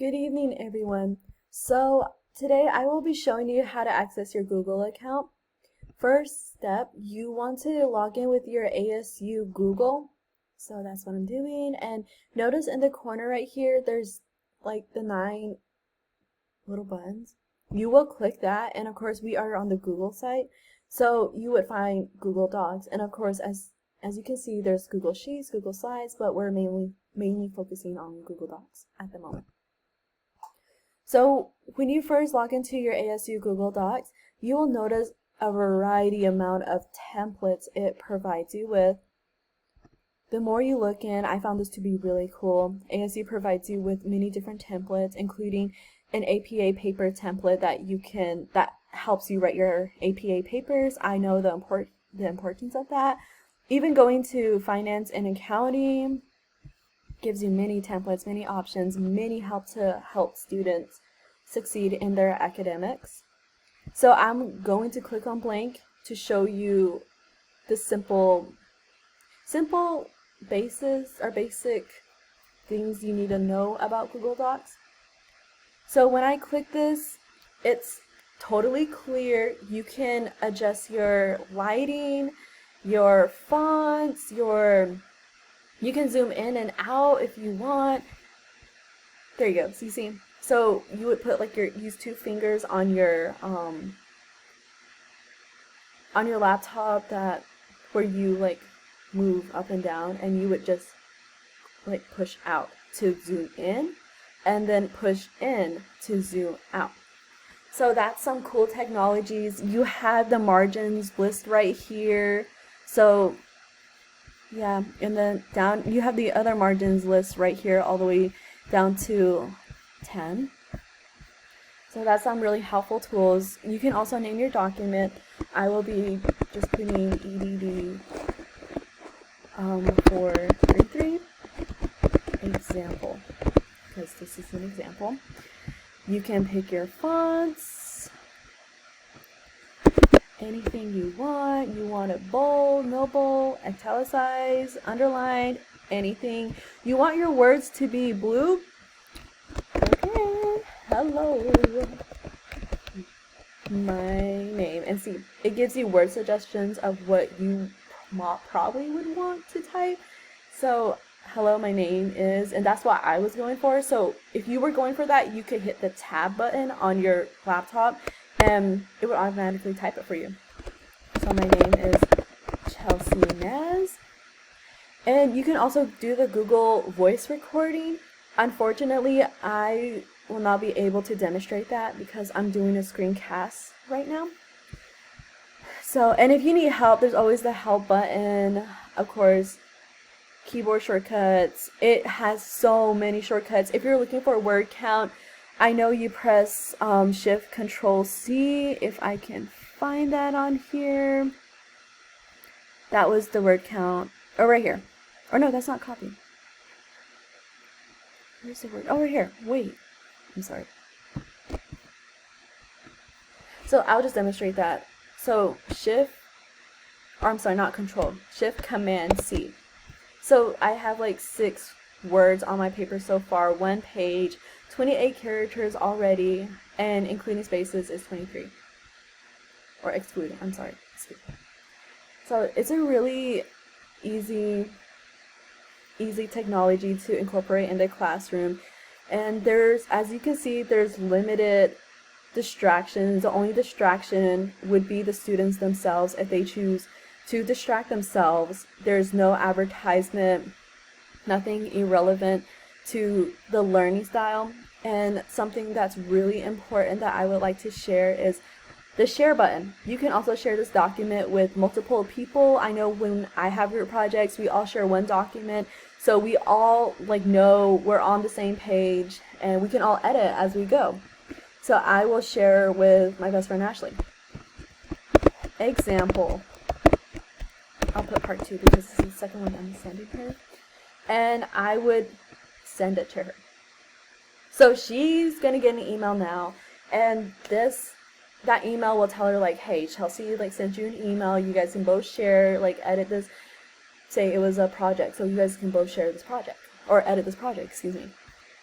Good evening, everyone. So today I will be showing you how to access your Google account. First step, you want to log in with your ASU Google. So that's what I'm doing. And notice in the corner right here, there's like the 9 little buttons. You will click that, and of course we are on the Google site. So you would find Google Docs, and of course as you can see, there's Google Sheets, Google Slides, but we're mainly focusing on Google Docs at the moment. So when you first log into your ASU Google Docs, you will notice a variety amount of templates it provides you with. The more you look in, I found this to be really cool. ASU provides you with many different templates, including an APA paper template that helps you write your APA papers. I know the importance of that. Even going to finance and accounting gives you many templates, many options, many help to help students succeed in their academics. So I'm going to click on blank to show you the simple basic things you need to know about Google Docs. So when I click this, it's totally clear. You can adjust your lighting, your fonts, you can zoom in and out if you want. There you go. So you see. So you would put like use 2 fingers on your laptop where you like move up and down, and you would just like push out to zoom in, and then push in to zoom out. So that's some cool technologies. You have the margins list right here. So yeah, and then down you have the other margins list right here all the way down to 10. So that's some really helpful tools. You can also name your document. I will be just putting EED433 example, because this is an example. You can pick your fonts, anything you want. You want it bold, no bold, italicized, underlined, anything. You want your words to be blue? Okay, hello, my name. And see, it gives you word suggestions of what you probably would want to type. So hello, my name is, and that's what I was going for. So if you were going for that, you could hit the tab button on your laptop and it would automatically type it for you. So my name is Chelsea Nez. And you can also do the Google voice recording. Unfortunately, I will not be able to demonstrate that because I'm doing a screencast right now. So, and if you need help, there's always the help button. Of course, keyboard shortcuts. It has so many shortcuts. If you're looking for a word count, I know you press Shift Control C. If I can find that on here. That was the word count. Oh, right here. Or no, that's not copy. Where's the word? Oh, right here. Wait. I'm sorry. So I'll just demonstrate that. So not Control. Shift Command C. So I have like 6 words on my paper so far. 1 page, 28 characters already, and including spaces is 23. Or excluding. I'm sorry. Excluding. So it's a really easy technology to incorporate in the classroom, and as you can see, there's limited distractions. The only distraction would be the students themselves if they choose to distract themselves. There's no advertisement, nothing irrelevant to the learning style. And something that's really important that I would like to share is the share button. You can also share this document with multiple people. I know when I have group projects, we all share one document, so we all know we're on the same page and we can all edit as we go. So I will share with my best friend Ashley. Example. I'll put part 2 because this is the second one I'm sending her. And I would send it to her. So she's gonna get an email now, and that email will tell her like, hey, Chelsea sent you an email. You guys can both share, edit this. Say it was a project, so you guys can both share this project or edit this project, excuse me.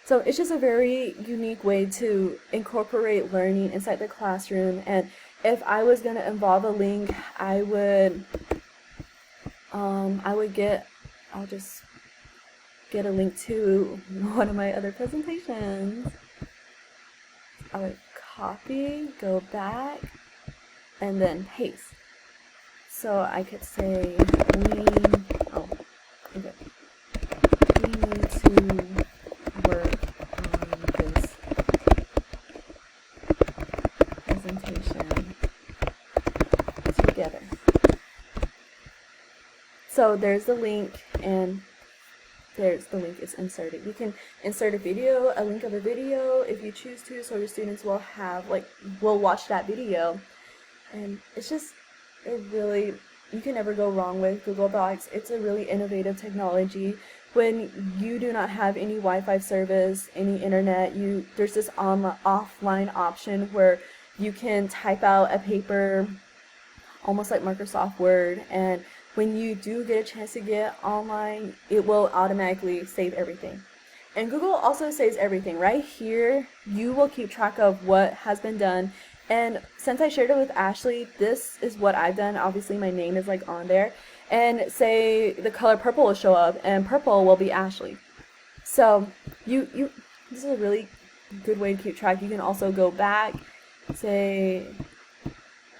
So it's just a very unique way to incorporate learning inside the classroom. And if I was going to involve a link, I'll just get a link to one of my other presentations. I would copy, go back, and then paste. So I could say we need to work on this presentation together. So there's the link, and the link is inserted. You can insert a link of a video if you choose to, so your students will watch that video. And it's just you can never go wrong with Google Docs. It's a really innovative technology. When you do not have any Wi-Fi service, any internet, there's this offline option where you can type out a paper almost like Microsoft Word, and when you do get a chance to get online, it will automatically save everything. And Google also saves everything. Right here, you will keep track of what has been done. And since I shared it with Ashley, this is what I've done. Obviously, my name is on there. And say the color purple will show up, and purple will be Ashley. So this is a really good way to keep track. You can also go back, say,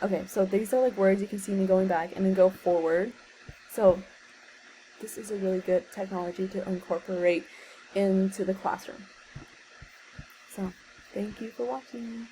okay, so these are words, you can see me going back, and then go forward. So this is a really good technology to incorporate into the classroom. So thank you for watching.